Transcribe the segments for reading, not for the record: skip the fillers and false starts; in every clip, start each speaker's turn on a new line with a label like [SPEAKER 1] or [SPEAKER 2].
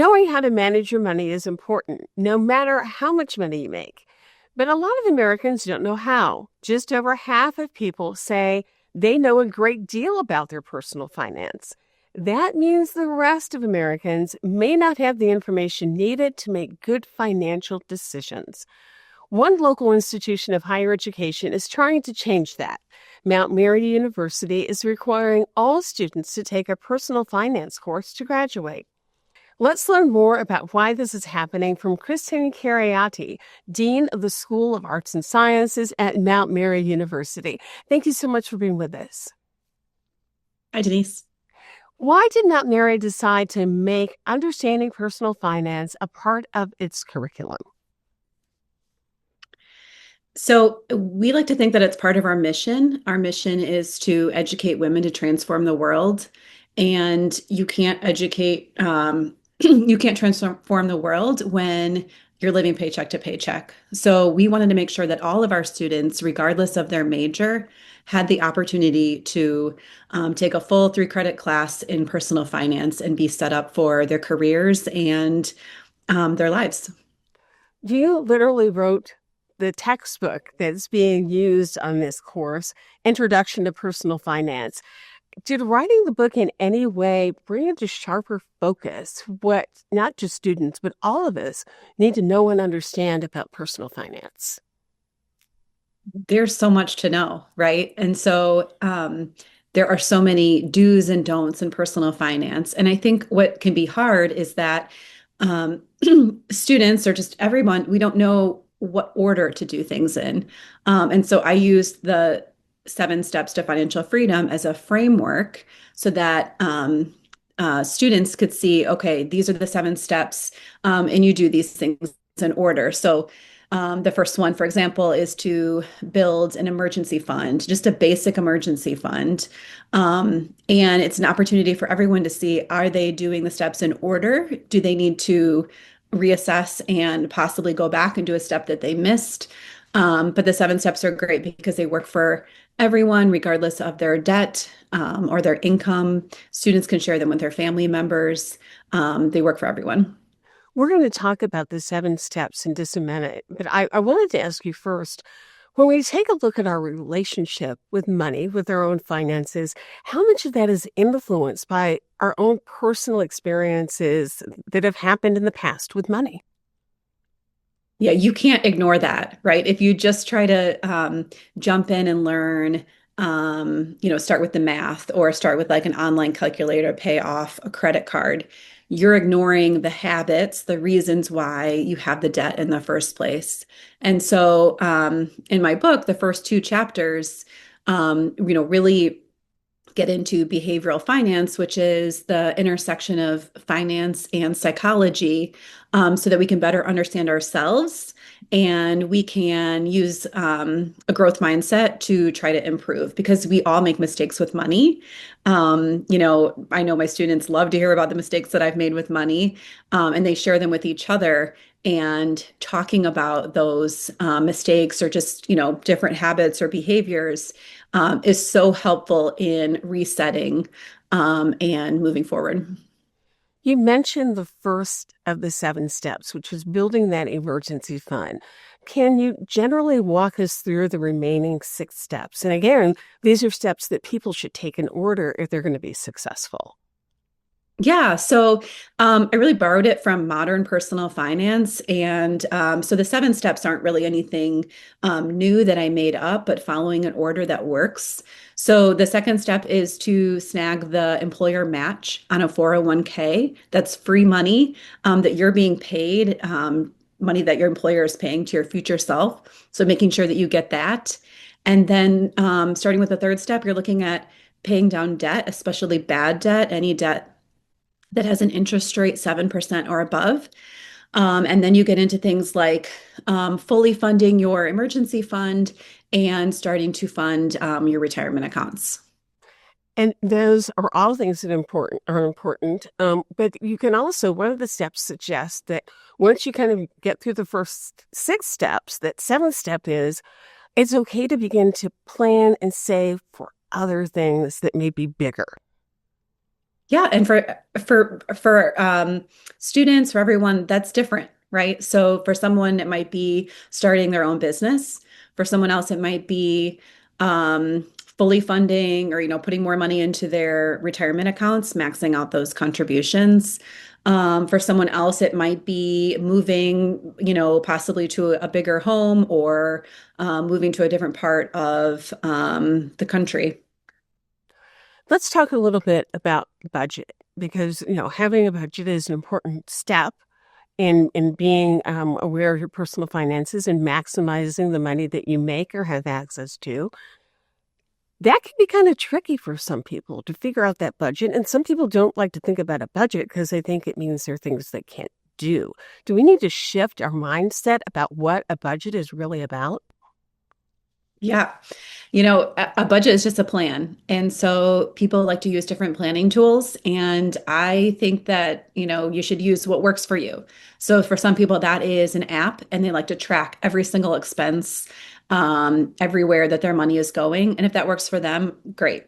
[SPEAKER 1] Knowing how to manage your money is important, no matter how much money you make. But a lot of Americans don't know how. Just over half of people say they know a great deal about their personal finance. That means the rest of Americans may not have the information needed to make good financial decisions. One local institution of higher education is trying to change that. Mount Mary University is requiring all students to take a personal finance course to graduate. Let's learn more about why this is happening from Kristen Carioti, Dean of the School of Arts and Sciences at Mount Mary University. Thank you so much for being with us.
[SPEAKER 2] Hi, Denise.
[SPEAKER 1] Why did Mount Mary decide to make understanding personal finance a part of its curriculum?
[SPEAKER 2] So we like to think that it's part of our mission. Our mission is to educate women to transform the world. And you can't educate, you can't transform the world when you're living paycheck to paycheck. So we wanted to make sure that all of our students, regardless of their major, had the opportunity to take a full 3-credit class in personal finance and be set up for their careers and their lives.
[SPEAKER 1] You literally wrote the textbook that's being used on this course, Introduction to Personal Finance. Did writing the book in any way bring into sharper focus what not just students, but all of us need to know and understand about personal finance?
[SPEAKER 2] There's so much to know, right? And so there are so many do's and don'ts in personal finance. And I think what can be hard is that students or just everyone, we don't know what order to do things in. And so I used the 7 steps to financial freedom as a framework so that students could see, okay, these are the 7 steps, and you do these things in order. So the first one, for example, is to build an emergency fund, just a basic emergency fund. And it's an opportunity for everyone to see, are they doing the steps in order? Do they need to reassess and possibly go back and do a step that they missed? But the 7 steps are great because they work for everyone, regardless of their debt or their income. Students can share them with their family members. They work for everyone.
[SPEAKER 1] We're going to talk about the 7 steps in just a minute, but I wanted to ask you first, when we take a look at our relationship with money, with our own finances, how much of that is influenced by our own personal experiences that have happened in the past with money?
[SPEAKER 2] Yeah, you can't ignore that, right? If you just try to jump in and learn, start with the math or start with like an online calculator, pay off a credit card, you're ignoring the habits, the reasons why you have the debt in the first place. And so in my book, the first 2 chapters, really get into behavioral finance, which is the intersection of finance and psychology, so that we can better understand ourselves and we can use a growth mindset to try to improve because we all make mistakes with money. I know my students love to hear about the mistakes that I've made with money, and they share them with each other. And talking about those mistakes or just, different habits or behaviors is so helpful in resetting and moving forward.
[SPEAKER 1] You mentioned the first of the 7 steps, which was building that emergency fund. Can you generally walk us through the remaining 6 steps? And again, these are steps that people should take in order if they're going to be successful.
[SPEAKER 2] Yeah, so I really borrowed it from modern personal finance. And so the 7 steps aren't really anything new that I made up, but following an order that works. So the second step is to snag the employer match on a 401k. That's free money that you're being paid, money that your employer is paying to your future self. So making sure that you get that. And then starting with the third step, you're looking at paying down debt, especially bad debt, any debt that has an interest rate 7% or above. And then you get into things like fully funding your emergency fund and starting to fund your retirement accounts.
[SPEAKER 1] And those are all things that are important. But you can also, one of the steps suggests that once you kind of get through the first 6 steps, that 7th step is, it's okay to begin to plan and save for other things that may be bigger.
[SPEAKER 2] Yeah, and for students, for everyone, that's different, right? So for someone, it might be starting their own business. For someone else, it might be fully funding or putting more money into their retirement accounts, maxing out those contributions. For someone else, it might be moving, possibly to a bigger home or moving to a different part of the country.
[SPEAKER 1] Let's talk a little bit about budget because, having a budget is an important step in being aware of your personal finances and maximizing the money that you make or have access to. That can be kind of tricky for some people to figure out that budget. And some people don't like to think about a budget because they think it means there are things they can't do. Do we need to shift our mindset about what a budget is really about?
[SPEAKER 2] Yeah. A budget is just a plan. And so people like to use different planning tools. And I think that, you should use what works for you. So for some people, that is an app and they like to track every single expense, everywhere that their money is going. And if that works for them, great.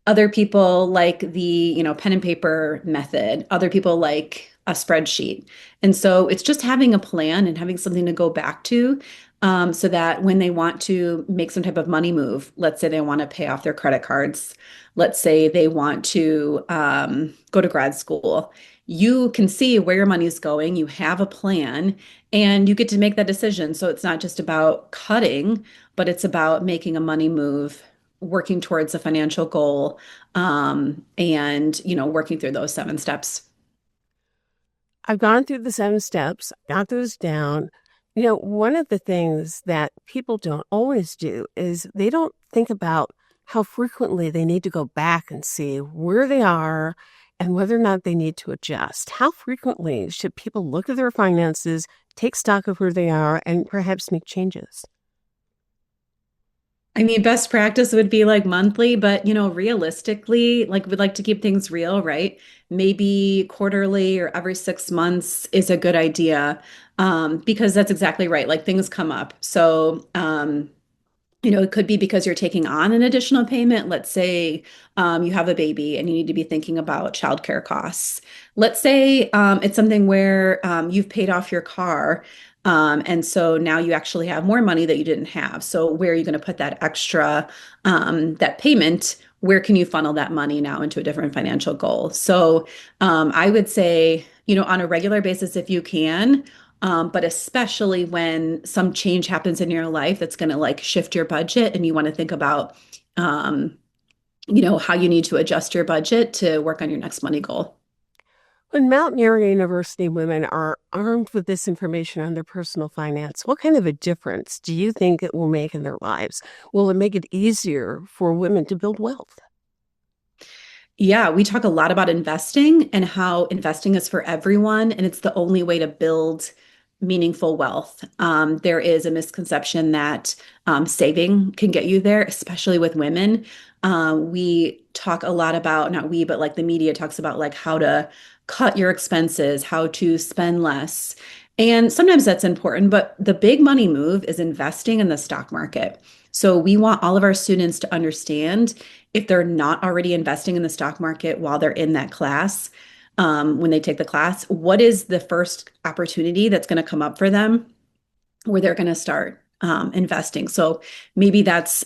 [SPEAKER 2] Other people like the, pen and paper method. Other people like a spreadsheet. And so it's just having a plan and having something to go back to, so that when they want to make some type of money move, let's say they want to pay off their credit cards, let's say they want to go to grad school, you can see where your money is going. You have a plan and you get to make that decision. So it's not just about cutting, but it's about making a money move, working towards a financial goal, and working through those 7 steps.
[SPEAKER 1] I've gone through the 7 steps, got those down. One of the things that people don't always do is they don't think about how frequently they need to go back and see where they are and whether or not they need to adjust. How frequently should people look at their finances, take stock of where they are, and perhaps make changes?
[SPEAKER 2] I mean, best practice would be like monthly, but realistically, like we'd like to keep things real, right? Maybe quarterly or every 6 months is a good idea, because that's exactly right. Like things come up. So, it could be because you're taking on an additional payment. Let's say you have a baby and you need to be thinking about childcare costs. Let's say it's something where you've paid off your car. And so now you actually have more money that you didn't have. So where are you going to put that extra, that payment? Where can you funnel that money now into a different financial goal? So I would say, on a regular basis, if you can, but especially when some change happens in your life that's going to like shift your budget and you want to think about, um, how you need to adjust your budget to work on your next money goal.
[SPEAKER 1] When Mountaineer University women are armed with this information on their personal finance, what kind of a difference do you think it will make in their lives? Will it make it easier for women to build wealth?
[SPEAKER 2] Yeah, we talk a lot about investing and how investing is for everyone, and it's the only way to build meaningful wealth. There is a misconception that saving can get you there, especially with women. We talk a lot about, not we, but like the media talks about like how to cut your expenses, how to spend less. And sometimes that's important, but the big money move is investing in the stock market. So we want all of our students to understand, if they're not already investing in the stock market while they're in that class, when they take the class, what is the first opportunity that's going to come up for them where they're going to start investing? So maybe that's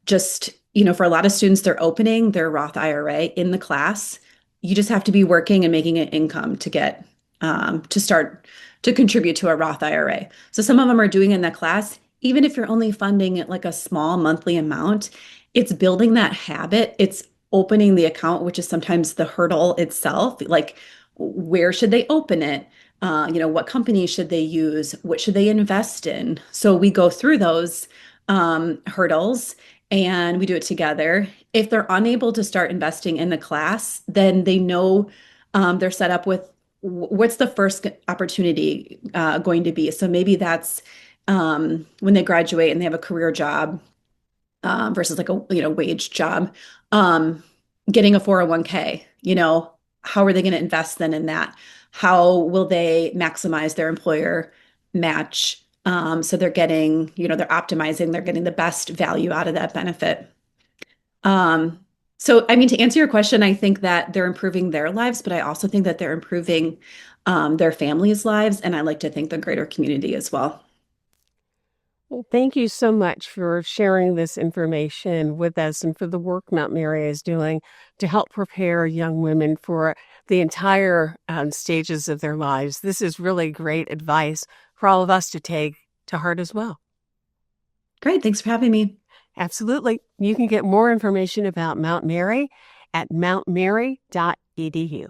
[SPEAKER 2] just, for a lot of students, they're opening their Roth IRA in the class. You just have to be working and making an income to get to start to contribute to a Roth IRA. So some of them are doing it in that class. Even if you're only funding it like a small monthly amount, it's building that habit. It's opening the account, which is sometimes the hurdle itself. Like, where should they open it? What company should they use? What should they invest in? So we go through those hurdles and we do it together. If they're unable to start investing in the class, then they know they're set up with what's the first opportunity going to be. So maybe that's when they graduate and they have a career job, versus like a wage job, um, getting a 401(k). How are they going to invest then in that? How will they maximize their employer match? So they're getting, they're optimizing, they're getting the best value out of that benefit. Um, So, I mean, to answer your question, I think that they're improving their lives, but I also think that they're improving their families' lives, and I like to think the greater community as well.
[SPEAKER 1] Well, thank you so much for sharing this information with us and for the work Mount Mary is doing to help prepare young women for the entire stages of their lives. This is really great advice for all of us to take to heart as well.
[SPEAKER 2] Great. Thanks for having me.
[SPEAKER 1] Absolutely. You can get more information about Mount Mary at mountmary.edu.